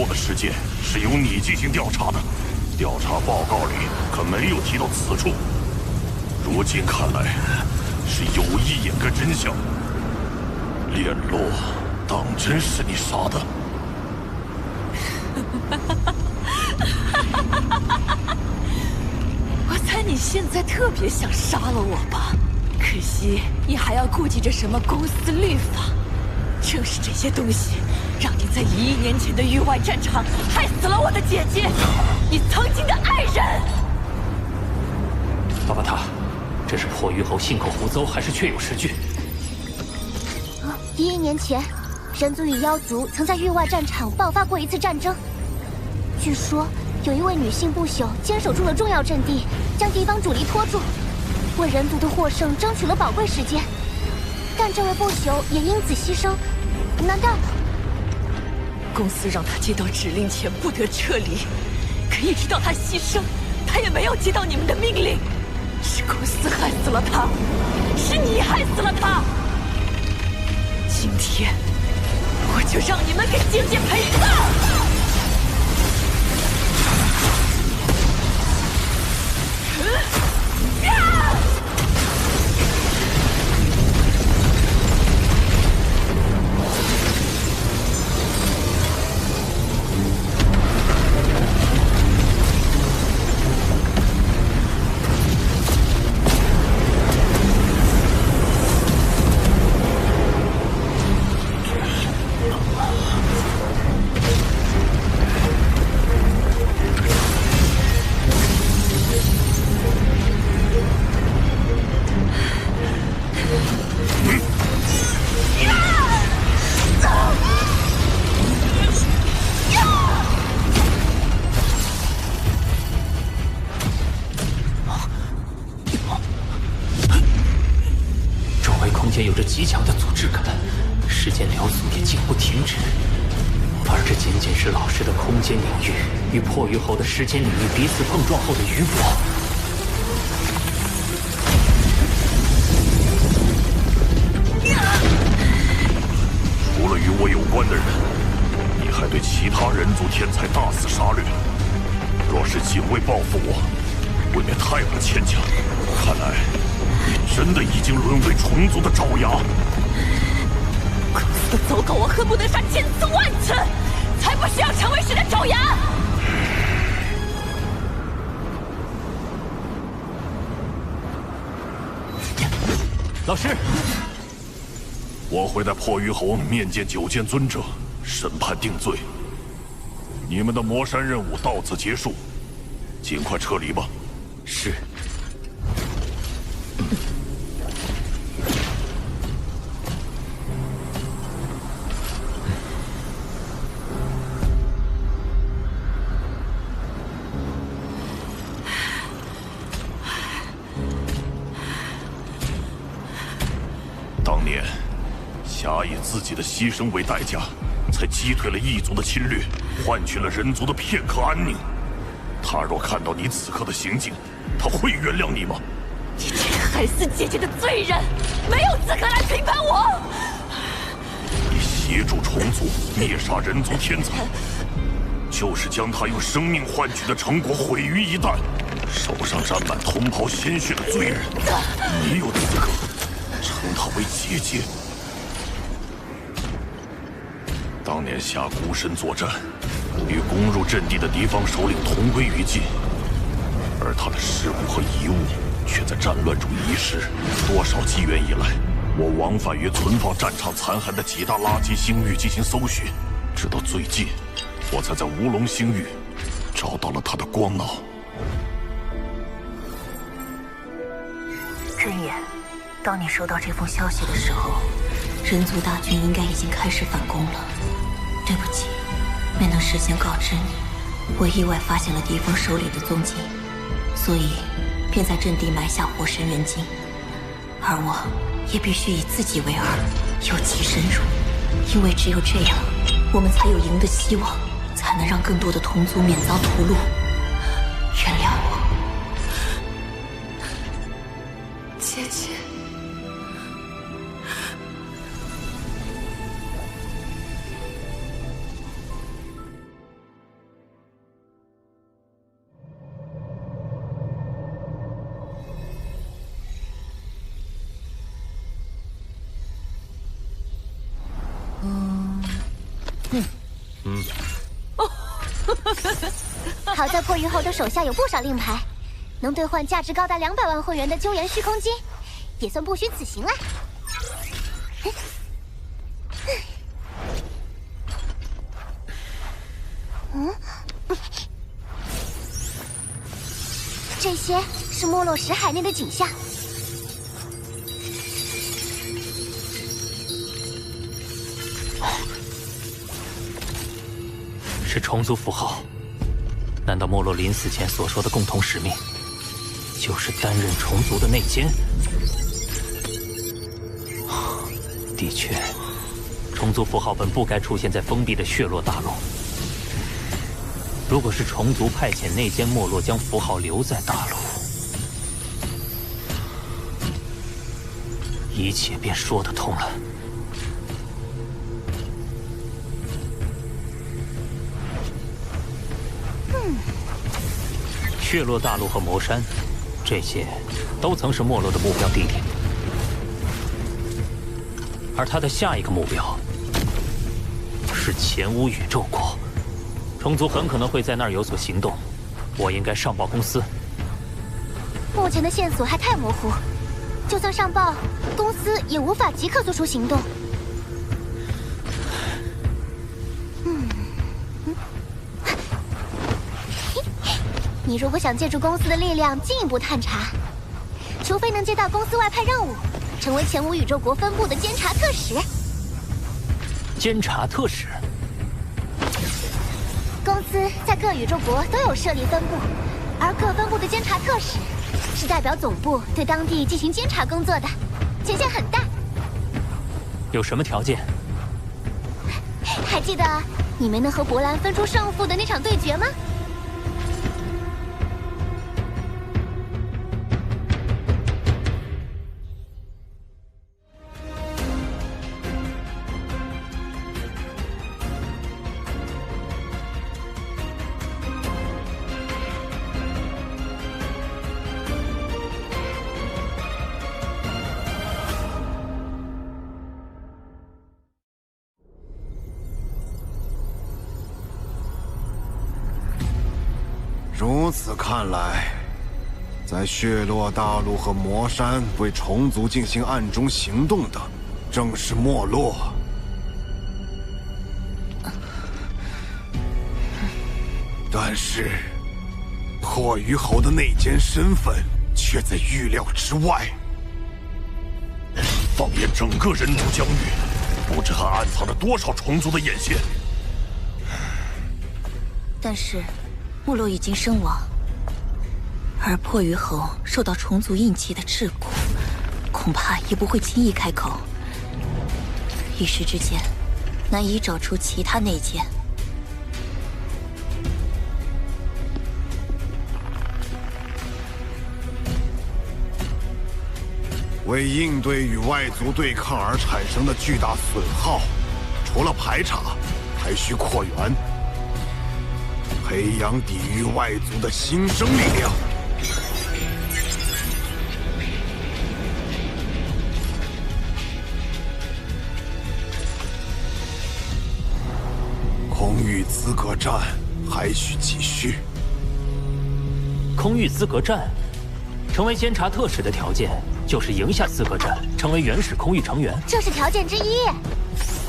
落的事件是由你进行调查的，调查报告里可没有提到此处。如今看来，是有意掩盖真相。炼落当真是你杀的？我猜你现在特别想杀了我吧？可惜你还要顾忌着什么公司律法。正是这些东西，让你在1亿年前的域外战场害死了我的姐姐，你曾经的爱人。巴巴塔，这是破鱼侯信口胡诌，还是确有实据？1亿年前，人族与妖族曾在域外战场爆发过一次战争。据说有一位女性不朽坚守住了重要阵地，将敌方主力拖住，为人族的获胜争取了宝贵时间。但这位不朽也因此牺牲，难道公司让他接到指令前不得撤离？可一直到他牺牲，他也没有接到你们的命令。是公司害死了他，是你害死了他。今天，我就让你们给姐姐赔葬！间有着极强的组织感，时间流速也竟不停止。而这仅仅是老师的空间领域与破鱼侯的时间领域彼此碰撞后的余波。除了与我有关的人，你还对其他人族天才大肆杀掠。若是仅为报复我，未免太过牵强。看来你真的已经沦为虫族的爪牙。公司的走狗，我恨不得杀千次万次，才不是要成为谁的爪牙。老师，我会带破鱼侯面见九剑尊者，审判定罪。你们的魔山任务到此结束，尽快撤离吧。是。当年，侠以自己的牺牲为代价，才击退了异族的侵略，换取了人族的片刻安宁。他若看到你此刻的行径，他会原谅你吗？你这个害死姐姐的罪人，没有资格来评判我！你协助虫族灭杀人族天才，就是将他用生命换取的成果毁于一旦。手上沾满同袍鲜血的罪人，你有资格称他为姐姐？当年下孤身作战，与攻入阵地的敌方首领同归于尽，而他的尸骨和遗物却在战乱中遗失。多少机缘以来，我往返于存放战场残骸的几大垃圾星域进行搜寻，直到最近，我才在无龙星域找到了他的光脑。真言，当你收到这封消息的时候，人族大军应该已经开始反攻了。对不起，没能事先告知你，我意外发现了敌方首领的踪迹，所以便在阵地埋下火神元晶，而我也必须以自己为饵，诱其深入，因为只有这样，我们才有赢的希望，才能让更多的同族免遭屠戮。原谅我。姐姐，好在破鱼后的手下有不少令牌，能兑换价值高达200万混元的鸠岩虚空金，也算不虚此行了。这些是没落石海内的景象。是虫族符号。难道没落临死前所说的共同使命，就是担任虫族的内奸？的确，虫族符号本不该出现在封闭的血落大陆。如果是虫族派遣内奸没落将符号留在大陆，一切便说得通了。血落大陆和魔山，这些都曾是没落的目标地点，而他的下一个目标是前无宇宙国。虫族很可能会在那儿有所行动，我应该上报公司。目前的线索还太模糊，就算上报，公司也无法即刻做出行动。你如果想借助公司的力量进一步探查，除非能接到公司外派任务，成为前无宇宙国分部的监察特使。监察特使？公司在各宇宙国都有设立分部，而各分部的监察特使是代表总部对当地进行监察工作的，权限很大。有什么条件？还记得你没能和博兰分出胜负的那场对决吗？如此看来，在血落大陆和魔山为虫族进行暗中行动的，正是没落。但是，破鱼侯的内奸身份却在预料之外。放眼整个人族疆域，不知还暗藏着多少虫族的眼线。但是，没落已经身亡，而破鱼侯受到虫族印记的桎梏，恐怕也不会轻易开口。一时之间，难以找出其他内奸。为应对与外族对抗而产生的巨大损耗，除了排查，还需扩员，培养抵御外族的新生力量。空域资格战还需继续。空域资格战，成为监察特使的条件就是赢下资格战，成为原始空域成员。这是条件之一。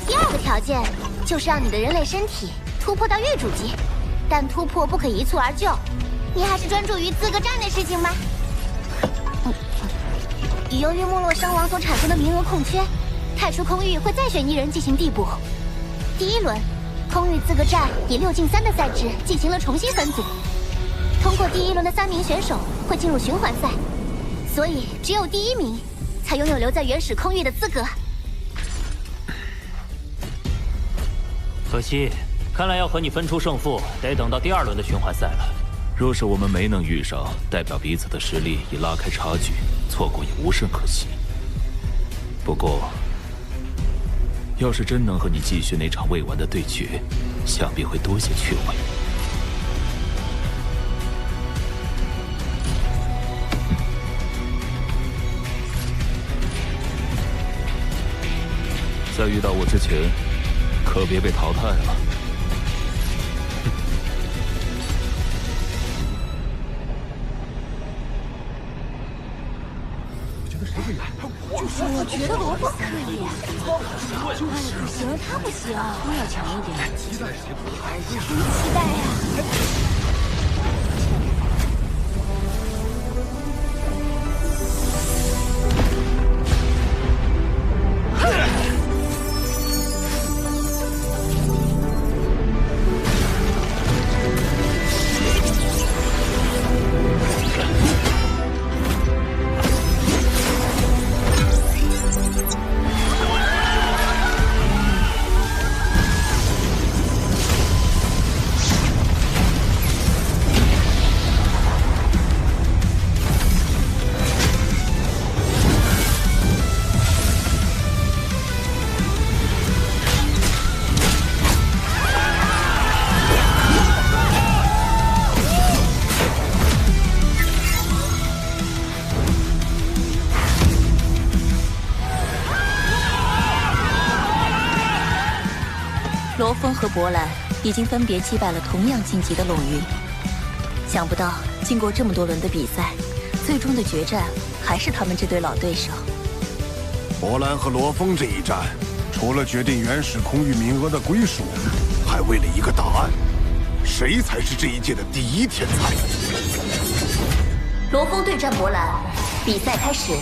第二个条件就是让你的人类身体突破到域主级，但突破不可一蹴而就。你还是专注于资格战的事情吧。由于没落伤亡所产生的名额空缺，太初空域会再选1人进行递补。第一轮，空域资格战以6进3的赛制进行了重新分组。通过第一轮的3名选手会进入循环赛，所以只有第1名才拥有留在原始空域的资格。可惜，看来要和你分出胜负，得等到第2轮的循环赛了。若是我们没能遇上，代表彼此的实力已拉开差距，错过也无甚可惜。不过，要是真能和你继续那场未完的对决，想必会多些趣味。在遇到我之前，可别被淘汰了。我觉得罗峰可以。不行，他不行，都要强一点。期待呀！罗峰和博兰已经分别击败了同样晋级的陇云，想不到经过这么多轮的比赛，最终的决战还是他们这对老对手。博兰和罗峰这一战，除了决定原始空域名额的归属，还为了一个答案：谁才是这一届的第一天才？罗峰对战博兰，比赛开始。